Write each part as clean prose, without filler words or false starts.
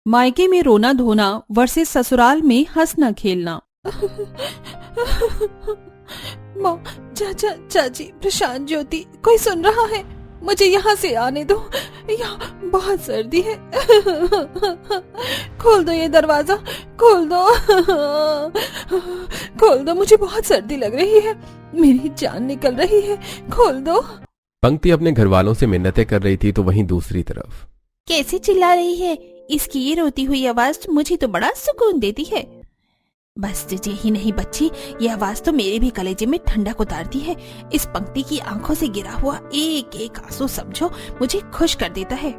मायके में रोना धोना वर्सेस ससुराल में हंसना खेलना। माँ, चाचा, चाची, प्रशांत, ज्योति, कोई सुन रहा है? मुझे यहाँ से आने दो, यहाँ बहुत सर्दी है। खोल दो ये दरवाजा, खोल दो, खोल दो, मुझे बहुत सर्दी लग रही है, मेरी जान निकल रही है, खोल दो। पंक्ति अपने घर वालों से मिन्नतें कर रही थी तो वहीं दूसरी तरफ कैसे चिल्ला रही है? इसकी ये रोती हुई आवाज मुझे तो बड़ा सुकून देती है। बस तुझे ही नहीं बच्ची, ये आवाज तो मेरे भी कलेजे में ठंडक उतारती है। इस पंक्ति की आंखों से गिरा हुआ एक एक आंसू समझो मुझे खुश कर देता है।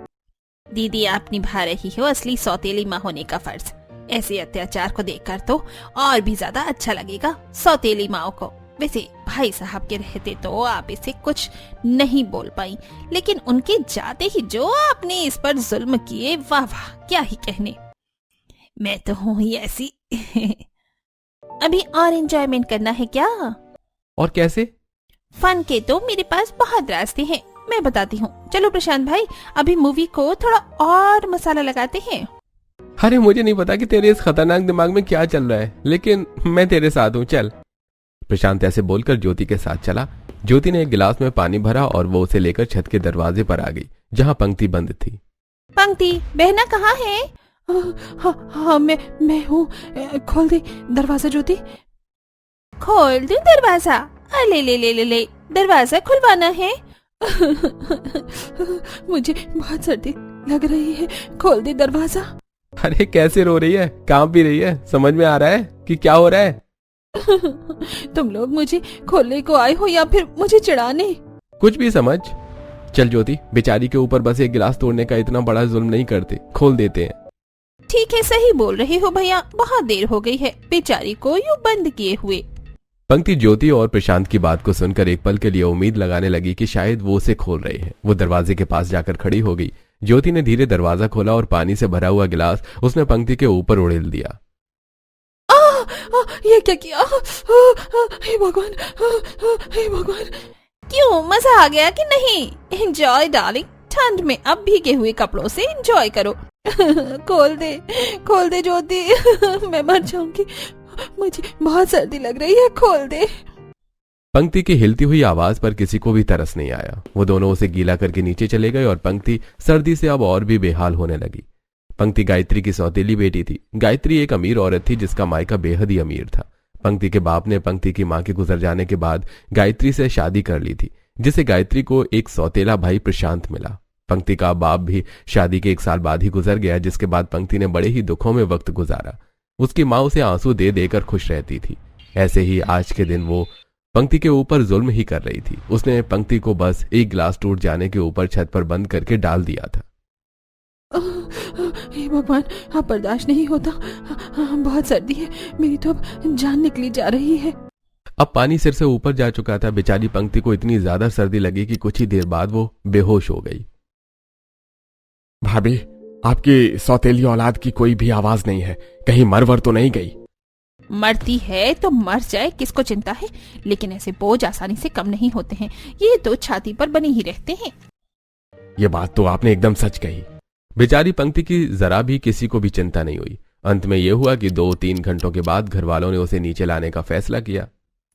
दीदी, आप निभा रही हो असली सौतेली माँ होने का फर्ज। ऐसे अत्याचार को देखकर तो और भी ज्यादा अच्छा लगेगा सौतेली माओ को। वैसे भाई साहब के रहते तो आप इसे कुछ नहीं बोल पाई, लेकिन उनके जाते ही जो आपने इस पर जुल्म किए, वाह वाह, क्या ही कहने। मैं तो हूँ ही ऐसी। अभी और एंजॉयमेंट करना है क्या? और कैसे? फन के तो मेरे पास बहुत रास्ते हैं, मैं बताती हूँ। चलो प्रशांत भाई, अभी मूवी को थोड़ा और मसाला लगाते हैं। अरे मुझे नहीं पता कि तेरे इस खतरनाक दिमाग में क्या चल रहा है, लेकिन मैं तेरे साथ हूँ, चल। प्रशांत ऐसे बोलकर ज्योति के साथ चला। ज्योति ने एक गिलास में पानी भरा और वो उसे लेकर छत के दरवाजे पर आ गई जहाँ पंक्ति बंद थी। पंक्ति, बहना कहाँ है? हाँ, मैं हूँ। खोल दे दरवाजा ज्योति। खोल दूं दरवाजा? ले ले ले ले ले, दरवाजा खुलवाना है। मुझे बहुत सर्दी लग रही है, खोल दे दरवाजा। अरे कैसे रो रही है, कांप भी रही है, समझ में आ रहा है कि क्या हो रहा है? तुम लोग मुझे खोलने को आए हो या फिर मुझे चिढ़ाने? कुछ भी समझ। चल ज्योति, बेचारी के ऊपर बस एक गिलास तोड़ने का इतना बड़ा जुल्म नहीं करते, खोल देते हैं। ठीक है, सही बोल रहे हो भैया, बहुत देर हो गई है बेचारी को यूं बंद किए हुए। पंक्ति ज्योति और प्रशांत की बात को सुनकर एक पल के लिए उम्मीद लगाने लगी कि शायद वो उसे खोल रहे हैं। वो दरवाजे के पास जाकर खड़ी हो गई। ज्योति ने धीरे दरवाजा खोला और पानी से भरा हुआ गिलास उसने पंक्ति के ऊपर उड़ेल दिया। ये क्या किया? हे भगवान, हे भगवान। क्यों, मजा आ गया कि नहीं? एंजॉय डार्लिंग, ठंड में अब भीगे हुए कपड़ों से एंजॉय करो। खोल दे ज्योति, मैं मर जाऊंगी, मुझे बहुत सर्दी लग रही है, खोल दे। पंक्ति की हिलती हुई आवाज पर किसी को भी तरस नहीं आया। वो दोनों उसे गीला करके नीचे चले गए और पंक्ति सर्दी से अब और भी बेहाल होने लगी। पंक्ति गायत्री की सौतेली बेटी थी। गायत्री एक अमीर औरत थी जिसका मायका बेहद ही अमीर था। पंक्ति के बाप ने पंक्ति की मां के गुजर जाने के बाद गायत्री से शादी कर ली थी, जिसे गायत्री को एक सौतेला भाई प्रशांत मिला। पंक्ति का बाप भी शादी के 1 साल बाद ही गुजर गया, जिसके बाद पंक्ति ने बड़े ही दुखों में वक्त गुजारा। उसकी माँ उसे आंसू दे देकर खुश रहती थी। ऐसे ही आज के दिन वो पंक्ति के ऊपर जुल्म ही कर रही थी। उसने पंक्ति को बस एक गिलास टूट जाने के ऊपर छत पर बंद करके डाल दिया था। हे भगवान, अब बर्दाश्त नहीं होता, बहुत सर्दी है, मेरी तो अब जान निकली जा रही है। अब पानी सिर से ऊपर जा चुका था। बेचारी पंक्ति को इतनी ज्यादा सर्दी लगी कि कुछ ही देर बाद वो बेहोश हो गई। भाभी, आपकी सौतेली औलाद की कोई भी आवाज नहीं है, कहीं मरवर तो नहीं गई? मरती है तो मर जाए, किसको चिंता है, लेकिन ऐसे बोझ आसानी से कम नहीं होते हैं, ये तो छाती पर बने ही रहते हैं। ये बात तो आपने एकदम सच कही। बेचारी पंक्ति की जरा भी किसी को भी चिंता नहीं हुई। अंत में यह हुआ कि 2-3 घंटों के बाद घर वालों ने उसे नीचे लाने का फैसला किया।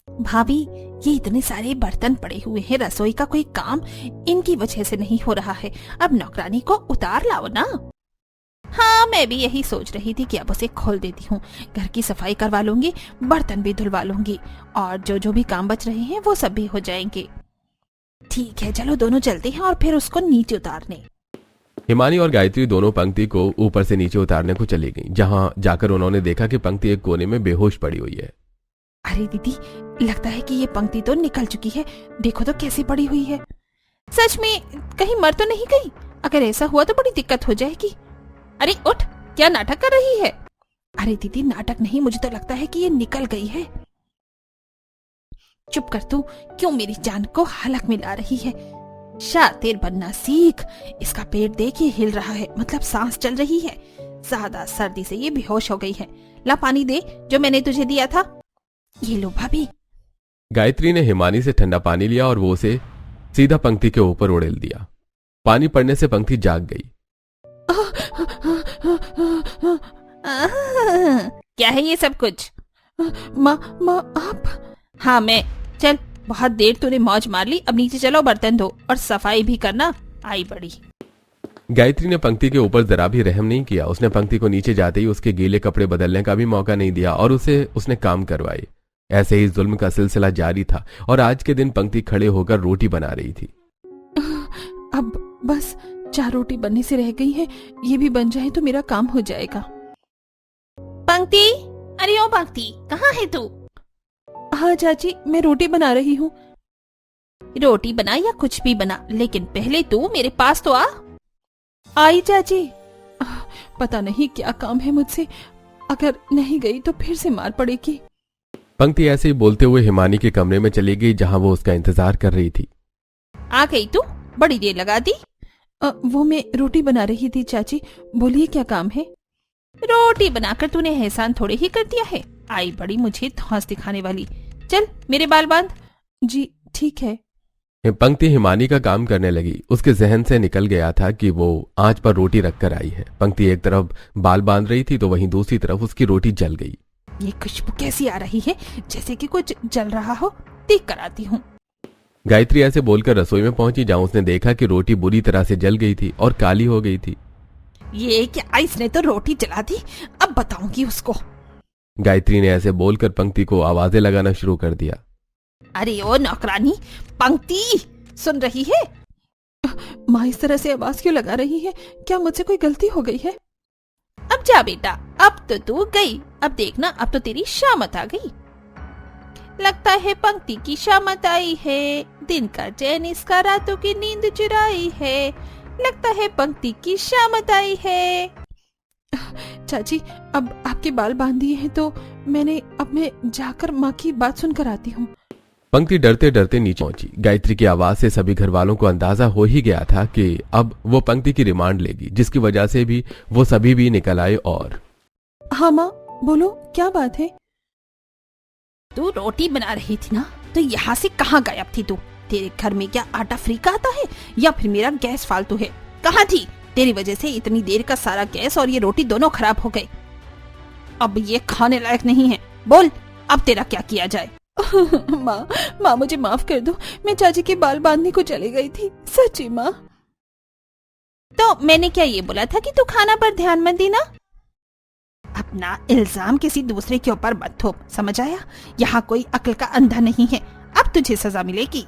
भाभी, ये इतने सारे बर्तन पड़े हुए हैं, रसोई का कोई काम इनकी वजह से नहीं हो रहा है, अब नौकरानी को उतार लाओ ना। हाँ, मैं भी यही सोच रही थी कि अब उसे खोल देती हूँ, घर की सफाई करवा लूंगी, बर्तन भी धुलवा लूंगी और जो भी काम बच रहे हैं वो सब भी हो जाएंगे। ठीक है, चलो दोनों चलते हैं और फिर उसको नीचे उतारने। हिमानी और गायत्री दोनों पंक्ति को ऊपर से नीचे उतारने को चली गईं, जहां जाकर उन्होंने देखा कि पंक्ति एक कोने में बेहोश पड़ी हुई है। अरे दीदी, लगता है कि ये पंक्ति तो निकल चुकी है, देखो तो कैसी पड़ी हुई है। सच में कहीं मर तो नहीं गई? अगर ऐसा हुआ तो बड़ी दिक्कत हो जाएगी। अरे उठ, क्या नाटक कर रही है? अरे दीदी, नाटक नहीं, मुझे तो लगता है कि ये निकल गई है। चुप कर तू, क्यों मेरी जान को हलक में ला रही है? शातिर बनना सीख। इसका पेट देखिए हिल रहा है, मतलब सांस चल रही है। ज्यादा सर्दी से ये बेहोश हो गई है। ला पानी दे जो मैंने तुझे दिया था। ये लो भाभी। गायत्री ने हिमानी से ठंडा पानी लिया और वो उसे सीधा पंक्ति के ऊपर उड़ेल दिया। पानी पड़ने से पंक्ति जाग गई। है ये सब कुछ? माँ माँ आप? हाँ मैं। चल, बहुत देर तूने मौज मार ली, अब नीचे चलो, बर्तन धो और सफाई भी करना। आई बड़ी। गायत्री ने पंक्ति के ऊपर जरा भी रहम नहीं किया। उसने पंक्ति को नीचे जाते ही उसके गीले कपड़े बदलने का भी मौका नहीं दिया और उसने काम करवाए। ऐसे ही जुल्म का सिलसिला जारी था और आज के दिन पंक्ति खड़े होकर रोटी बना रही थी। अब बस 4 रोटी बनने से रह गई है, ये भी बन जाए तो मेरा काम हो जाएगा। पंक्ति, अरे ओ पंक्ति, कहाँ है तू? हाँ चाची, मैं रोटी बना रही हूँ। रोटी बना या कुछ भी बना, लेकिन पहले तू मेरे पास तो आ। आई चाची। पता नहीं क्या काम है मुझसे, अगर नहीं गई तो फिर से मार पड़ेगी। पंक्ति ऐसे ही बोलते हुए हिमानी के कमरे में चली गई जहां वो उसका इंतजार कर रही थी। आ गई तू? बड़ी देर लगा दी। वो मैं रोटी बना रही थी चाची, बोलिए क्या काम है? रोटी बनाकर तूने एहसान थोड़े ही कर दिया है। आई बड़ी मुझे धौंस दिखाने वाली। चल मेरे बाल बांध। जी ठीक है। पंक्ति हिमानी का काम करने लगी। उसके जहन से निकल गया था कि वो आंच पर रोटी रखकर आई है। पंक्ति एक तरफ बाल बांध रही थी तो वहीं दूसरी तरफ उसकी रोटी जल गई। ये खुशबू कैसी आ रही है, जैसे कि कुछ जल रहा हो। देख कर आती हूँ। गायत्री ऐसे बोलकर रसोई में पहुंची जहां उसने देखा कि रोटी बुरी तरह से जल गई थी और काली हो गई थी। ये क्या, इसने तो रोटी जला दी, अब बताऊंगी उसको। गायत्री ने ऐसे बोलकर पंक्ति को आवाजें लगाना शुरू कर दिया। अरे ओ नौकरानी, पंक्ति सुन रही है? माँ इस तरह से आवाज क्यों लगा रही है? क्या मुझसे कोई गलती हो गई है? अब जा बेटा, अब तो तू गई। अब देखना, अब तो तेरी शामत आ गई। लगता है पंक्ति की शामत आई है, दिन का चैन इसका रातों की नींद चुराई है। लगता है पंक्ति की शामत आई है। चाची, अब आपके बाल बांध दिए हैं तो अब मैं जाकर माँ की बात सुनकर आती हूँ। पंक्ति डरते डरते नीचे पहुंची। गायत्री की आवाज से सभी घर वालों को अंदाजा हो ही गया था कि अब वो पंक्ति की रिमांड लेगी, जिसकी वजह से भी वो सभी भी निकल आए। और हाँ माँ, बोलो क्या बात है? तू रोटी बना रही थी ना, तो यहाँ से कहाँ गायब थी तू? तेरे घर में क्या आटा फ्री का आता है या फिर मेरा गैस फालतू है? कहाँ थी? तेरी वजह से इतनी देर का सारा गैस और ये रोटी दोनों खराब हो गए। अब ये खाने लायक नहीं है। बोल, अब तेरा क्या किया जाए? माँ मुझे माफ कर दो, मैं चाची के बाल बांधने को चली गई थी, सच्ची माँ। तो मैंने क्या ये बोला था कि तू खाना पर ध्यान मत देना? अपना इल्जाम किसी दूसरे के ऊपर मत थोप, समझ आया? यहाँ कोई अक्ल का अंधा नहीं है, अब तुझे सजा मिलेगी।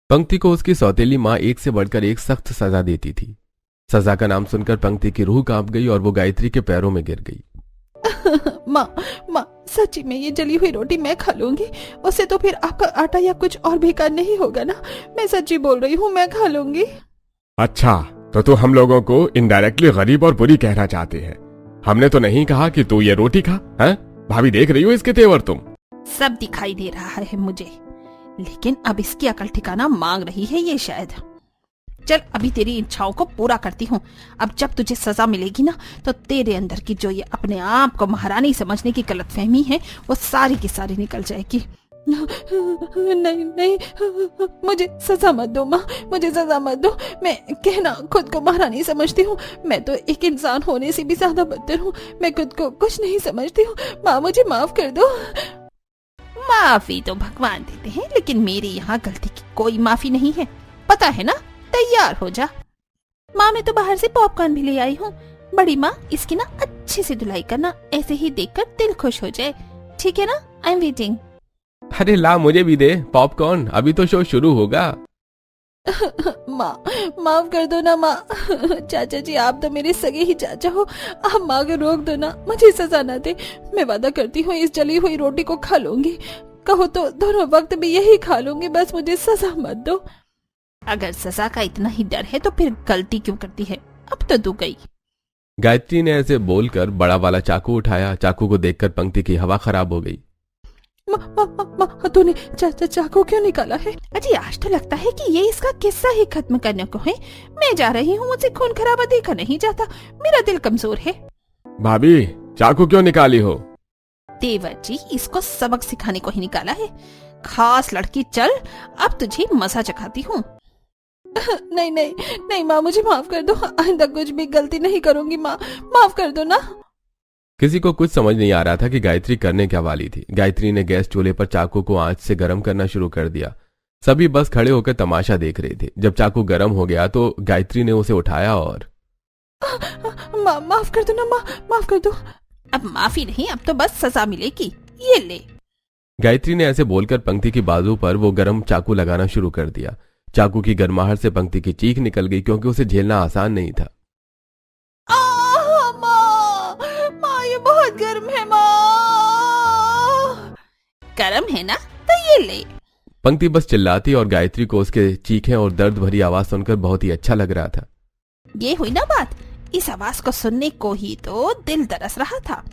पंक्ति को उसकी सौतेली माँ एक से बढ़कर एक सख्त सजा देती थी। सजा का नाम सुनकर पंक्ति की रूह कांप गई और वो गायत्री के पैरों में गिर गई। माँ सच्ची में ये जली हुई रोटी मैं खा लूंगी, उससे तो फिर आपका आटा या कुछ और बेकार नहीं होगा ना? मैं सच्ची बोल रही हूँ, मैं खा लूंगी। अच्छा, तो तू हम लोगों को इनडायरेक्टली गरीब और बुरी कहना चाहती है। हमने तो नहीं कहा कि तू ये रोटी खा। हैं? भाभी देख रही हो इसके तेवर तुम? सब दिखाई दे रहा है मुझे, लेकिन अब इसकी अकल ठिकाना मांग रही है ये शायद। चल अभी तेरी इच्छाओं को पूरा करती हूँ। अब जब तुझे सजा मिलेगी ना, तो तेरे अंदर की जो ये अपने आप को महारानी समझने की गलतफहमी है, वो सारी की सारी निकल जाएगी। नहीं, मुझे सजा मत दो माँ, मुझे सजा मत दो। मैं कहना खुद को महारानी समझती हूँ, मैं तो एक इंसान होने से भी ज्यादा बदतर हूँ। मैं खुद को कुछ नहीं समझती हूँ। माँ मुझे माफ कर दो। माफी तो भगवान देते हैं, लेकिन मेरी यहाँ गलती की कोई माफी नहीं है, पता है ना? तैयार हो जा। माँ मैं तो बाहर से पॉपकॉर्न भी ले आई हूँ। बड़ी माँ, इसकी ना अच्छे से धुलाई करना, ऐसे ही देखकर दिल खुश हो जाए, ठीक है ना? I am waiting. अरे ला, मुझे भी दे पॉपकॉर्न, अभी तो शो शुरू होगा। माँ माफ कर दो ना माँ। चाचा जी, आप तो मेरे सगे ही चाचा हो, आप माँ को रोक दो ना, मुझे सजा ना दे। मैं वादा करती हूँ इस जली हुई रोटी को खा लूंगी, कहो तो दोनों वक्त भी यही खा लूंगी, बस मुझे सजा मत दो। अगर सजा का इतना ही डर है तो फिर गलती क्यों करती है? अब तो तू गई। गायत्री ने ऐसे बोलकर बड़ा वाला चाकू उठाया। चाकू को देखकर पंक्ति की हवा खराब हो गई। तूने चाकू क्यों निकाला है? अजी आज तो लगता है कि ये इसका किस्सा ही खत्म करने को है। मैं जा रही हूँ, मुझसे खून खराबा देखा नहीं जाता, मेरा दिल कमजोर है। भाभी चाकू क्यों निकाली हो? देवर जी, इसको सबक सिखाने को ही निकाला है। खास लड़की, चल अब तुझे मजा चखाती हूँ। नहीं माँ, मुझे माफ कर दो, आइंदा कुछ भी गलती नहीं करूंगी माँ, माफ कर दो ना। किसी को कुछ समझ नहीं आ रहा था कि गायत्री करने क्या वाली थी। गायत्री ने गैस चूल्हे पर चाकू को आंच से गर्म करना शुरू कर दिया। सभी बस खड़े होकर तमाशा देख रहे थे। जब चाकू गर्म हो गया तो गायत्री ने उसे उठाया और माफ कर दो ना माँ, माफ कर दो। अब माफी नहीं, अब तो बस सजा मिलेगी। ये ले। गायत्री ने ऐसे बोलकर पंक्ति की बाजू पर वो गर्म चाकू लगाना शुरू कर दिया। चाकू की गर्माहट से पंक्ति की चीख निकल गई, क्योंकि उसे झेलना आसान नहीं था। माँ ये बहुत गर्म है माँ। गर्म है ना, तो ये ले। पंक्ति बस चिल्लाती और गायत्री को उसके चीखें और दर्द भरी आवाज सुनकर बहुत ही अच्छा लग रहा था। ये हुई ना बात, इस आवाज को सुनने को ही तो दिल तरस रहा था।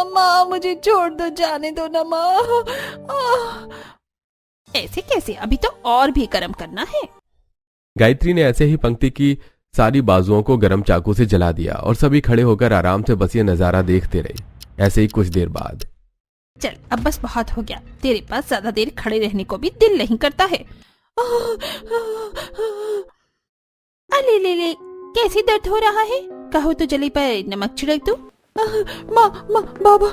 माँ मुझे छोड़ दो, जाने दो ना माँ। ऐसे कैसे, अभी तो और भी गर्म करना है। गायत्री ने ऐसे ही पंक्ति की सारी बाजुओं को गर्म चाकू से जला दिया और सभी खड़े होकर आराम से बस ये नजारा देखते रहे। ऐसे ही कुछ देर बाद चल अब बस बहुत हो गया, तेरे पास ज्यादा देर खड़े रहने को भी दिल नहीं करता है। अले ले ले, कैसी दर्द हो रहा है? कहो तो जली पर नमक छिड़क दूं। बाबा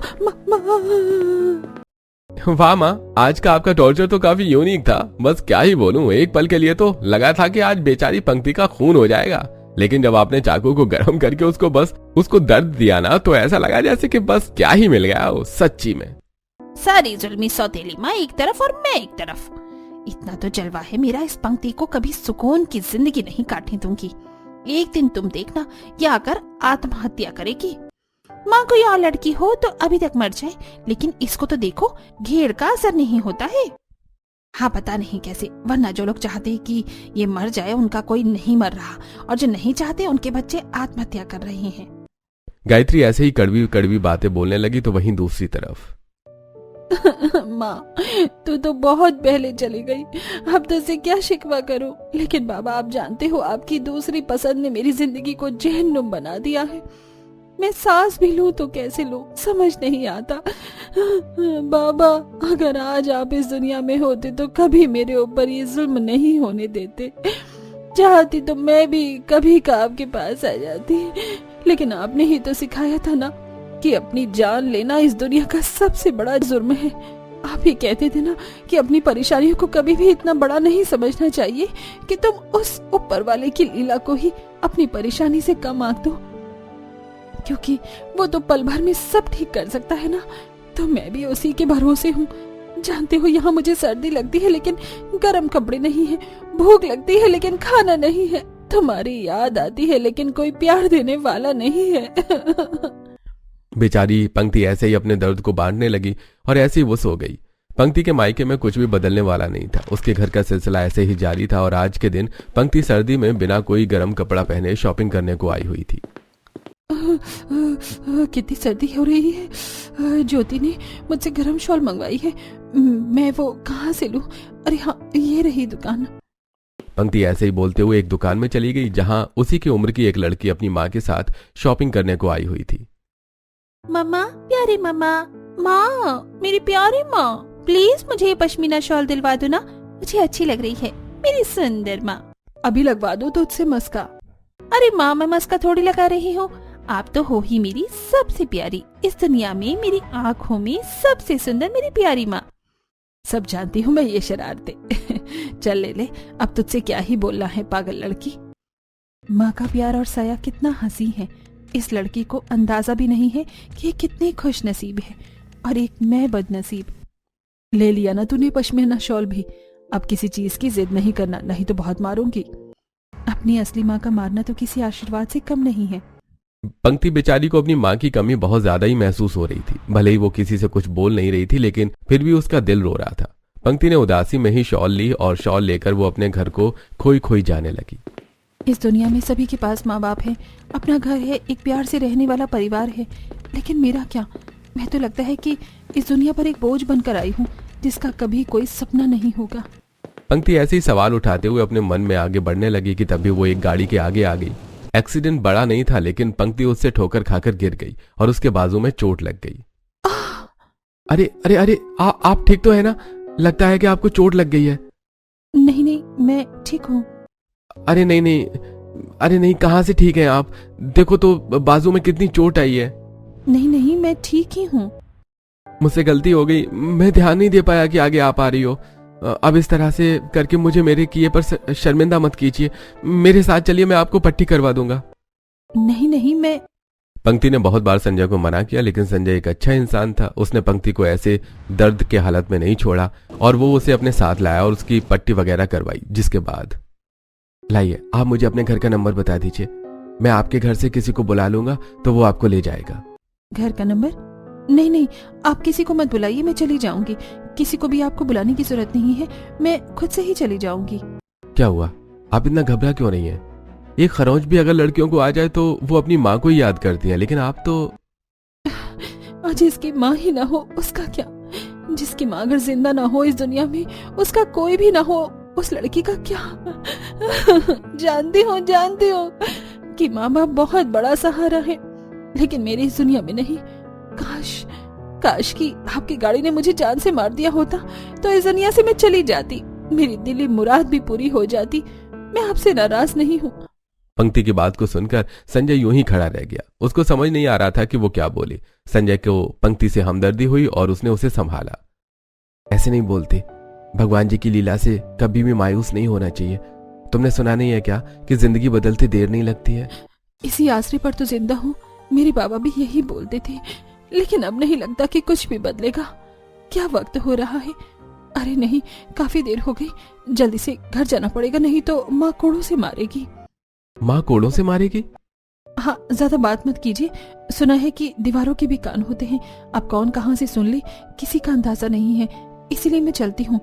वाह माँ, आज का आपका टॉर्चर तो काफी यूनिक था। बस क्या ही बोलूं, एक पल के लिए तो लगा था कि आज बेचारी पंक्ति का खून हो जाएगा, लेकिन जब आपने चाकू को गर्म करके उसको दर्द दिया ना, तो ऐसा लगा जैसे कि बस क्या ही मिल गया हो सच्ची में। सारी जुल्मी सौतेली माँ एक तरफ और मैं एक तरफ। इतना तो जलवा है मेरा, इस पंक्ति को कभी सुकून की जिंदगी नहीं काटने दूंगी। एक दिन तुम देखना, ये आकर आत्महत्या करेगी। माँ कोई और लड़की हो तो अभी तक मर जाए, लेकिन इसको तो देखो, घेर का असर नहीं होता है। हाँ पता नहीं कैसे, वरना जो लोग चाहते हैं कि ये मर जाए उनका कोई नहीं मर रहा, और जो नहीं चाहते उनके बच्चे आत्महत्या कर रहे हैं। गायत्री ऐसे ही कड़वी कड़वी बातें बोलने लगी तो वहीं दूसरी तरफ माँ तू तो बहुत पहले चली गई, अब तुझसे क्या शिकवा करूं। लेकिन बाबा आप जानते हो, आपकी दूसरी पसंद ने मेरी जिंदगी को जहन्नुम बना दिया है। मैं सांस भी लूं तो कैसे लूं, समझ नहीं आता। बाबा अगर आज आप इस दुनिया में होते तो कभी मेरे ऊपर ये जुल्म नहीं होने देते। चाहती तो मैं भी कभी का आपके पास आ जाती, लेकिन आपने ही तो सिखाया था ना कि अपनी जान लेना इस दुनिया का सबसे बड़ा जुर्म है। आप ही कहते थे ना कि अपनी परेशानियों को कभी भी इतना बड़ा नहीं समझना चाहिए कि तुम उस ऊपर वाले की लीला को ही अपनी परेशानी से कम आंक दो, क्योंकि वो तो पल भर में सब ठीक कर सकता है ना। तो मैं भी उसी के भरोसे हूँ। जानते हो, यहाँ मुझे सर्दी लगती है लेकिन गर्म कपड़े नहीं है, भूख लगती है लेकिन खाना नहीं है, तुम्हारी याद आती है लेकिन कोई प्यार देने वाला नहीं है। बेचारी पंक्ति ऐसे ही अपने दर्द को बांटने लगी और ऐसे ही वो सो गई। पंक्ति के मायके में कुछ भी बदलने वाला नहीं था। उसके घर का सिलसिला ऐसे ही जारी था और आज के दिन पंक्ति सर्दी में बिना कोई गर्म कपड़ा पहने शॉपिंग करने को आई हुई थी। कितनी सर्दी हो रही है। ज्योति ने मुझसे गर्म शॉल मंगवाई है, मैं वो कहाँ से लूं? अरे हाँ, ये रही दुकान। पंक्ति ऐसे ही बोलते हुए एक दुकान में चली गई जहां उसी की उम्र की एक लड़की अपनी माँ के साथ शॉपिंग करने को आई हुई थी। मम्मा, प्यारी मम्मा, माँ, मेरी प्यारी माँ, प्लीज मुझे ये पश्मीना शॉल दिलवा दो ना, मुझे अच्छी लग रही है, मेरी सुंदर माँ। अभी लगवा दो तुझसे मस्का। अरे माँ, मैं मस्का थोड़ी लगा रही हूँ, आप तो हो ही मेरी सबसे प्यारी, इस दुनिया में मेरी आँखों में सबसे सुंदर मेरी प्यारी माँ। सब जानती हूँ मैं ये शरारते। चल ले ले, अब तुझसे क्या ही बोलना है पागल लड़की। माँ का प्यार और साया कितना हंसी है। इस लड़की को अंदाजा भी नहीं है कि ये कितनी खुश नसीब है और एक मैं बदनसीब। ले लिया ना तूने पश्मीना शॉल भी, अब किसी चीज की जिद नहीं करना, नहीं तो बहुत मारूंगी। अपनी असली माँ का मारना तो किसी आशीर्वाद से कम नहीं है। पंक्ति बेचारी को अपनी माँ की कमी बहुत ज्यादा ही महसूस हो रही थी। भले ही वो किसी से कुछ बोल नहीं रही थी, लेकिन फिर भी उसका दिल रो रहा था। पंक्ति ने उदासी में ही शॉल ली और शॉल लेकर वो अपने घर को खोई खोई जाने लगी। इस दुनिया में सभी के पास माँ बाप है, अपना घर है, एक प्यार से रहने वाला परिवार है, लेकिन मेरा क्या? मैं तो लगता है कि इस दुनिया पर एक बोझ बनकर आई हूँ जिसका कभी कोई सपना नहीं होगा। पंक्ति ऐसे ही सवाल उठाते हुए अपने मन में आगे बढ़ने लगी कि तभी वो एक गाड़ी के आगे आ गई। एक्सीडेंट बड़ा नहीं था, लेकिन पंक्ति उससे ठोकर खाकर गिर गई और उसके बाजू में चोट लग गई। अरे अरे अरे, आप ठीक तो है ना? लगता है कि आपको चोट लग गई है। नहीं नहीं, मैं ठीक हूँ। अरे नहीं, कहाँ से ठीक है आप? देखो तो बाजू में कितनी चोट आई है। नहीं नहीं, मैं ठीक ही हूँ। मुझसे गलती हो गई, मैं ध्यान नहीं दे पाया कि आगे आप आ रही हो। अब इस तरह से करके मुझे मेरे किए पर शर्मिंदा मत कीजिए। मेरे साथ चलिए, मैं आपको पट्टी करवा दूंगा। नहीं नहीं, मैं पंक्ति ने बहुत बार संजय को मना किया, लेकिन संजय एक अच्छा इंसान था। उसने पंक्ति को ऐसे दर्द के हालत में नहीं छोड़ा और वो उसे अपने साथ लाया और उसकी पट्टी वगैरह करवाई। जिसके बाद, लाइए आप मुझे अपने घर का नंबर बता दीजिए, मैं आपके घर से किसी को बुला लूंगा तो वो आपको ले जाएगा। घर का नंबर? नहीं नहीं, आप किसी को मत बुलाइए, मैं चली जाऊंगी। किसी को भी आपको बुलाने की जरूरत नहीं है, मैं खुद से ही चली जाऊंगी। क्या हुआ, आप इतना घबरा क्यों रही हैं? एक खरोंच भी अगर लड़कियों को आ जाए तो वो अपनी माँ को ही याद करती है, लेकिन आप तो। जिसकी माँ ही ना हो उसका क्या, जिसकी माँ अगर जिंदा ना हो इस दुनिया में, उसका कोई भी ना हो, उस लड़की का क्या। जानती हूँ कि माँ बाप बहुत बड़ा सहारा है, लेकिन मेरी इस दुनिया में नहीं। काश कि आपकी गाड़ी ने मुझे जान से मार दिया होता तो इस दुनिया से मैं चली जाती, मेरी दिली मुराद भी पूरी हो जाती। मैं आपसे नाराज नहीं हूँ। पंक्ति की बात को सुनकर संजय यूं ही खड़ा रह गया। उसको समझ नहीं आ रहा था कि वो क्या बोले। संजय को पंक्ति से हमदर्दी हुई और उसने उसे संभाला। ऐसे नहीं बोलते, भगवान जी की लीला से कभी भी मायूस नहीं होना चाहिए। तुमने सुना नहीं है क्या कि जिंदगी बदलते देर नहीं लगती है? इसी आसरे पर तो जिंदा हूँ। मेरे बाबा भी यही बोलते थे, लेकिन अब नहीं लगता कि कुछ भी बदलेगा। क्या वक्त हो रहा है। अरे नहीं, काफी देर हो गई, जल्दी से घर जाना पड़ेगा, नहीं तो माँ कोड़ों से मारेगी। माँ कोड़ों से मारेगी? हाँ, ज्यादा बात मत कीजिए। सुना है कि दीवारों के भी कान होते हैं। अब कौन कहाँ से सुन ले, किसी का अंदाजा नहीं है, इसीलिए मैं चलती हूँ।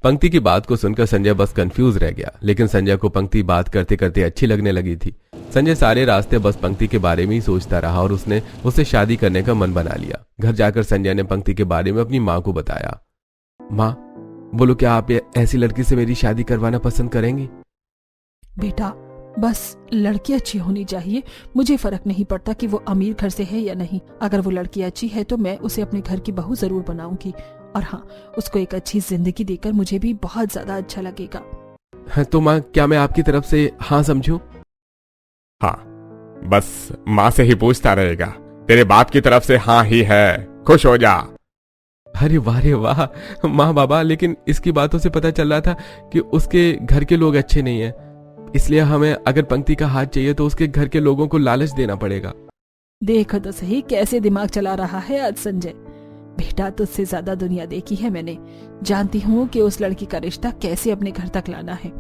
पंक्ति की बात को सुनकर संजय बस कंफ्यूज रह गया, लेकिन संजय को पंक्ति बात करते करते अच्छी लगने लगी थी। संजय सारे रास्ते बस पंक्ति के बारे में ही सोचता रहा और उसने उससे शादी करने का मन बना लिया। घर जाकर संजय ने पंक्ति के बारे में अपनी माँ को बताया। माँ, बोलो, क्या आप ऐसी लड़की से मेरी शादी करवाना पसंद करेंगी? बेटा, बस लड़की अच्छी होनी चाहिए। मुझे फर्क नहीं पड़ता कि वो अमीर घर से है या नहीं। अगर वो लड़की अच्छी है तो मैं उसे अपने घर की बहू जरूर बनाऊंगी, और हाँ, उसको एक अच्छी जिंदगी देकर मुझे भी बहुत ज्यादा अच्छा लगेगा। तो माँ, क्या मैं आपकी तरफ से हाँ समझूं? हाँ, बस माँ से ही पूछता रहेगा, तेरे बाप की तरफ से हाँ ही है, खुश हो जा। अरे वाह रे वाह, माँ बाबा, लेकिन इसकी बातों से पता चल रहा था कि उसके घर के लोग अच्छे नहीं हैं, इसलिए हमें अगर पंक्ति का हाथ चाहिए तो उसके घर के लोगों को लालच देना पड़ेगा। देखो तो सही कैसे दिमाग चला रहा है आज संजय। बेटा, तुझसे ज्यादा दुनिया देखी है मैंने, जानती हूँ कि उस लड़की का रिश्ता कैसे अपने घर तक लाना है।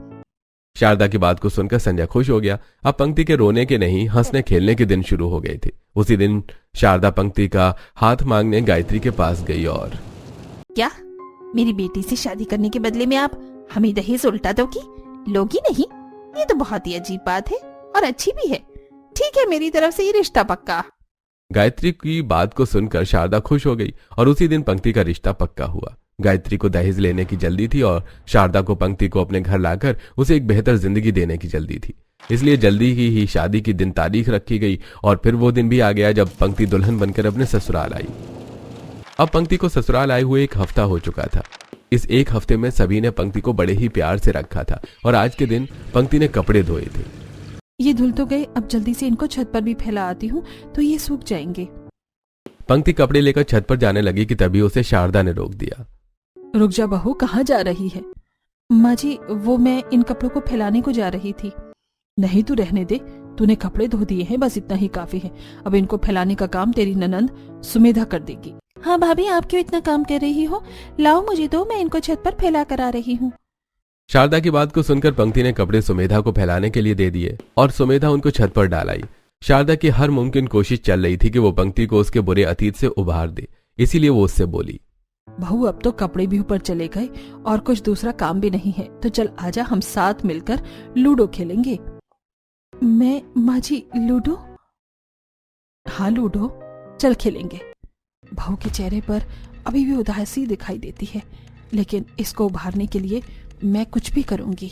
शारदा की बात को सुनकर संजय खुश हो गया। अब पंक्ति के रोने के नहीं, हंसने खेलने के दिन शुरू हो गए थे। उसी दिन शारदा पंक्ति का हाथ मांगने गायत्री के पास गई और क्या मेरी बेटी से शादी करने के बदले में आप हमें दहेज उल्टा दोगी? लोगी नहीं? ये तो बहुत ही अजीब बात है और अच्छी भी है। ठीक है, मेरी तरफ से ये रिश्ता पक्का। गायत्री की बात को सुनकर शारदा खुश हो गई और उसी दिन पंक्ति का रिश्ता पक्का हुआ। गायत्री को दहेज लेने की जल्दी थी और शारदा को पंक्ति को अपने घर लाकर उसे एक बेहतर जिंदगी देने की जल्दी थी, इसलिए जल्दी ही शादी की दिन तारीख रखी गई और फिर वो दिन भी आ गया जब पंक्ति दुल्हन बनकर अपने ससुराल आई। अब पंक्ति को ससुराल आए हुए एक हफ्ता हो चुका था। इस एक हफ्ते में सभी ने पंक्ति को बड़े ही प्यार से रखा था और आज के दिन पंक्ति ने कपड़े धोए थे। ये धुल तो गए, अब जल्दी से इनको छत पर भी फैला आती हूँ तो ये सूख जाएंगे। पंक्ति कपड़े लेकर छत पर जाने लगी कि तभी उसे शारदा ने रोक दिया। रुक जा बहू, कहाँ जा रही है? माँ जी, वो मैं इन कपड़ों को फैलाने को जा रही थी। नहीं, तू रहने दे, तूने कपड़े धो दिए हैं, बस इतना ही काफी है। अब इनको फैलाने का काम तेरी ननंद सुमेधा कर देगी। हाँ भाभी, आप क्यों इतना काम कर रही हो? लाओ मुझे दो, मैं इनको छत पर फैला कर आ रही हूँ। शारदा की बात को सुनकर पंक्ति ने कपड़े सुमेधा को फैलाने के लिए दे दिए और सुमेधा उनको छत पर डाल आई। शारदा की हर मुमकिन कोशिश चल रही थी कि वो पंक्ति को उसके बुरे अतीत से उबार दे, इसीलिए वो उससे बोली, बहू, अब तो कपड़े भी ऊपर चले गए और कुछ दूसरा काम भी नहीं है, तो चल आजा, हम साथ मिलकर लूडो खेलेंगे। मैं? माँ जी, लूडो? हाँ लूडो, चल खेलेंगे। बहू के चेहरे पर अभी भी उदासी दिखाई देती है, लेकिन इसको उभारने के लिए मैं कुछ भी करूंगी।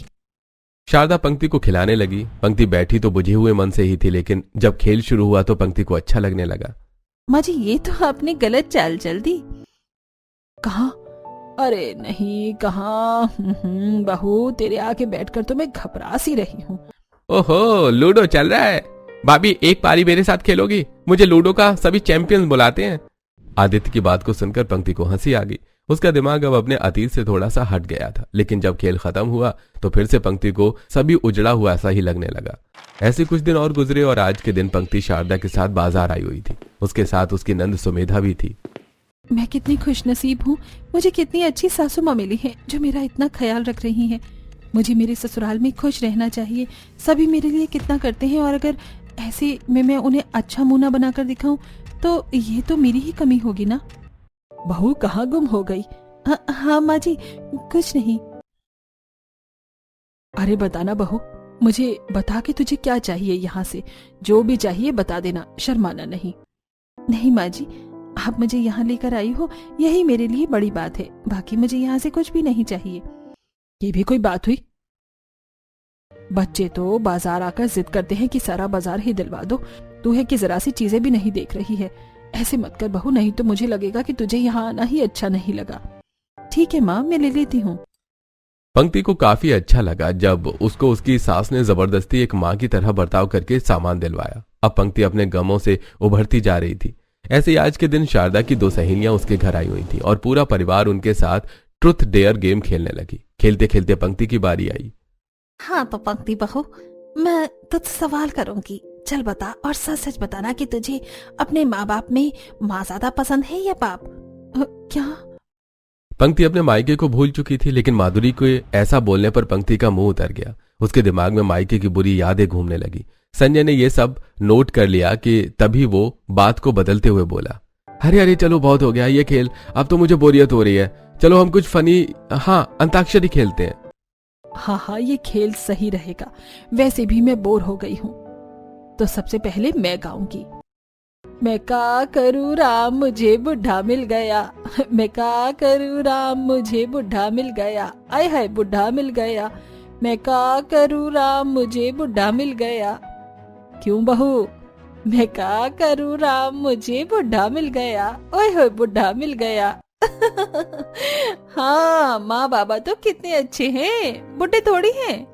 शारदा पंक्ति को खिलाने लगी। पंक्ति बैठी तो बुझे हुए मन से ही थी, लेकिन जब खेल शुरू हुआ तो पंक्ति को अच्छा लगने लगा। माँ जी, ये तो आपने गलत चाल चल दी। कहाँ? अरे नहीं, कहाँ? बहू, तेरे आके बैठकर तो मैं घबरा सी रही हूँ। ओहो, लूडो चल रहा है? भाभी एक पारी मेरे साथ खेलोगी? मुझे लूडो का सभी चैंपियंस बुलाते हैं। आदित्य की बात को सुनकर पंक्ति को हंसी आ गई। उसका दिमाग अब अपने अतीत से थोड़ा सा हट गया था, लेकिन जब खेल खत्म हुआ तो फिर से पंक्ति को सभी उजड़ा हुआ ऐसा ही लगने लगा। ऐसे कुछ दिन और गुजरे और आज के दिन पंक्ति शारदा के साथ बाजार आई हुई थी। उसके साथ उसकी नंद सुमेधा भी थी। मैं कितनी खुशनसीब हूँ, मुझे कितनी अच्छी सासू माँ मिली है जो मेरा इतना ख्याल रख रही हैं। मुझे मेरे ससुराल में खुश रहना चाहिए। सभी मेरे लिए कितना करते हैं और अगर ऐसे में मैं उन्हें अच्छा मुंह ना बनाकर दिखाऊं तो ये तो मेरी ही कमी होगी ना। बहू कहाँ गुम हो गई? हाँ माँ जी, कुछ नहीं। अरे बताना बहू, मुझे बता के तुझे क्या चाहिए। यहाँ से जो भी चाहिए बता देना, शर्माना नहीं। नहीं माँ जी, आप मुझे यहाँ लेकर आई हो यही मेरे लिए बड़ी बात है। बाकी मुझे यहाँ से कुछ भी नहीं चाहिए। ये भी कोई बात हुई? बच्चे तो बाजार आकर जिद करते हैं कि सारा बाजार ही दिलवा दो। तू है कि जरा सी चीजें भी नहीं देख रही है। ऐसे मत कर बहू, नहीं तो मुझे लगेगा कि तुझे यहाँ आना ही अच्छा नहीं लगा। ठीक है माँ, मैं ले लेती हूँ। पंक्ति को काफी अच्छा लगा जब उसको उसकी सास ने जबरदस्ती एक माँ की तरह बर्ताव करके सामान दिलवाया। अब पंक्ति अपने गमों से उभरती जा रही थी। ऐसे ही आज के दिन शारदा की 2 सहेलियां उसके घर आई हुई थी और पूरा परिवार उनके साथ ट्रुथ डेयर गेम खेलने लगी। खेलते खेलते पंक्ति की बारी आई। हाँ तो पंक्ति बहू, मैं तुझसे सवाल करूंगी। चल बता और सच सच बताना कि तुझे अपने माँ बाप में माँ ज्यादा पसंद है या बाप? क्या? पंक्ति अपने मायके को भूल चुकी थी, लेकिन माधुरी को ऐसा बोलने पर पंक्ति का मुंह उतर गया। उसके दिमाग में मायके की बुरी यादें घूमने लगी। संजय ने यह सब नोट कर लिया कि तभी वो बात को बदलते हुए बोला, अरे अरे चलो बहुत हो गया ये खेल, अब तो मुझे बोरियत हो रही है। चलो हम कुछ फनी अंताक्षरी खेलते हैं। हाँ, ये खेल सही रहेगा। वैसे भी मैं बोर हो गई हूँ। तो सबसे पहले मैं गाऊंगी। मैं का करूँ राम मुझे बुढ़ा मिल गया, मैं का करूँ राम मुझे बुढ़ा मिल गया, आय हाय बुढ़ा मिल गया। मैं का करूँ राम मुझे बुढ़ा मिल गया। क्यों बहू? मैं का करूँ राम मुझे बुढ़ा मिल गया, ओए होए बुढ़ा मिल गया। हाँ, माँ बाबा तो कितने अच्छे हैं, बुढ़े थोड़ी हैं।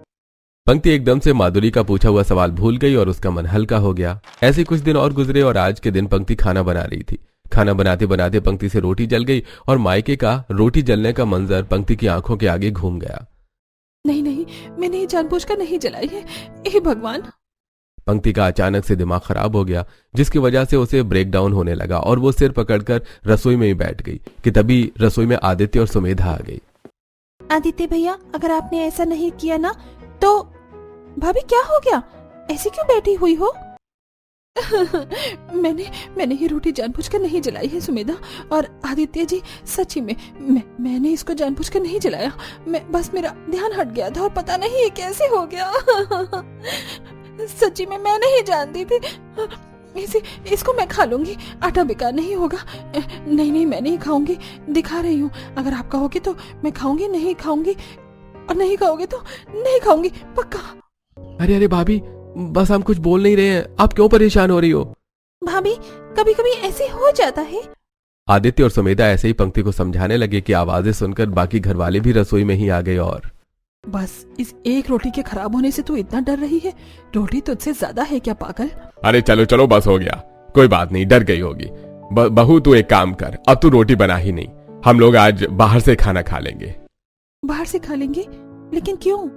पंक्ति एकदम से माधुरी का पूछा हुआ सवाल भूल गई और उसका मन हल्का हो गया। ऐसे कुछ दिन और गुजरे और आज के दिन पंक्ति खाना बना रही थी। खाना बनाते बनाते पंक्ति से रोटी जल गई और मायके का रोटी जलने का मंजर पंक्ति की आंखों के आगे घूम गया। नहीं, मैंने जानबूझकर नहीं जलाई है, हे भगवान। पंक्ति का अचानक से दिमाग खराब हो गया, जिसकी वजह से उसे ब्रेक डाउन होने लगा और वो सिर पकड़कर रसोई में ही बैठ गई कि तभी रसोई में आदित्य और सुमेधा आ गई। आदित्य भैया, अगर आपने ऐसा नहीं किया ना तो भाभी क्या हो गया? ऐसी क्यों बैठी हुई हो? मैंने ये रोटी जानबूझकर नहीं जलाई है सुमेधा और आदित्य जी, सच्ची में मैंने इसको जानबूझकर नहीं जलाया। बस मेरा ध्यान हट गया था और पता नहीं ये कैसे हो गया। सच्ची में मैं नहीं जानती थी। इसको मैं खा लूंगी, आटा बेकार नहीं होगा। नहीं मैं नहीं खाऊंगी, दिखा रही हूँ। अगर आप कहोगे तो मैं खाऊंगी, नहीं खाऊंगी और नहीं खाओगे तो नहीं खाऊंगी, पक्का। अरे भाभी, बस हम कुछ बोल नहीं रहे हैं, आप क्यों परेशान हो रही हो? भाभी, कभी कभी ऐसे हो जाता है। आदित्य और सुमेधा ऐसे ही पंक्ति को समझाने लगे कि आवाजें सुनकर बाकी घर वाले भी रसोई में ही आ गए। और बस इस एक रोटी के खराब होने से तू इतना डर रही है? रोटी तुझसे ज्यादा है क्या पागल? अरे चलो बस हो गया, कोई बात नहीं, डर गई होगी। बहू तू एक काम कर, अब तू रोटी बना ही नहीं, हम लोग आज बाहर से खाना खा लेंगे। बाहर से खा लेंगे? लेकिन क्यों?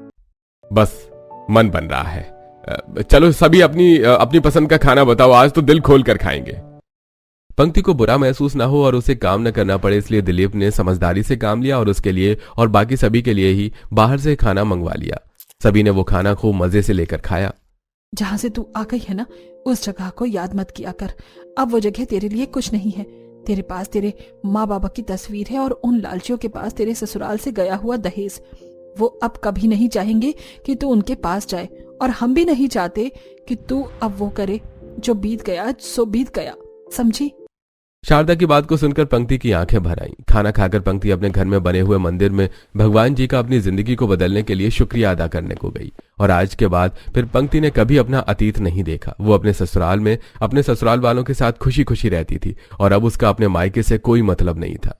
बस मन बन रहा है। चलो सभी अपनी पसंद का खाना बताओ, आज तो दिल खोल कर खाएंगे। पंक्ति को बुरा महसूस ना हो और उसे काम न करना पड़े, इसलिए दिलीप ने समझदारी से काम लिया और उसके लिए और बाकी सभी के लिए ही बाहर से खाना मंगवा लिया। सभी ने वो खाना खूब मजे से लेकर खाया। जहां से तू आ गई है ना, उस जगह को याद मत किया कर। अब वो जगह तेरे लिए कुछ नहीं है। तेरे पास तेरे माँ बाबा की तस्वीर है और उन लालचियों के पास तेरे ससुराल से गया हुआ दहेज। वो अब कभी नहीं चाहेंगे कि तू उनके पास जाए और हम भी नहीं चाहते कि तू अब वो करे। जो बीत गया सो बीत गया, समझी? शारदा की बात को सुनकर पंक्ति की आंखें भर आईं। खाना खाकर पंक्ति अपने घर में बने हुए मंदिर में भगवान जी का अपनी जिंदगी को बदलने के लिए शुक्रिया अदा करने को गई। और आज के बाद फिर पंक्ति ने कभी अपना अतीत नहीं देखा। वो अपने ससुराल में अपने ससुराल वालों के साथ खुशी खुशी रहती थी और अब उसका अपने मायके से कोई मतलब नहीं था।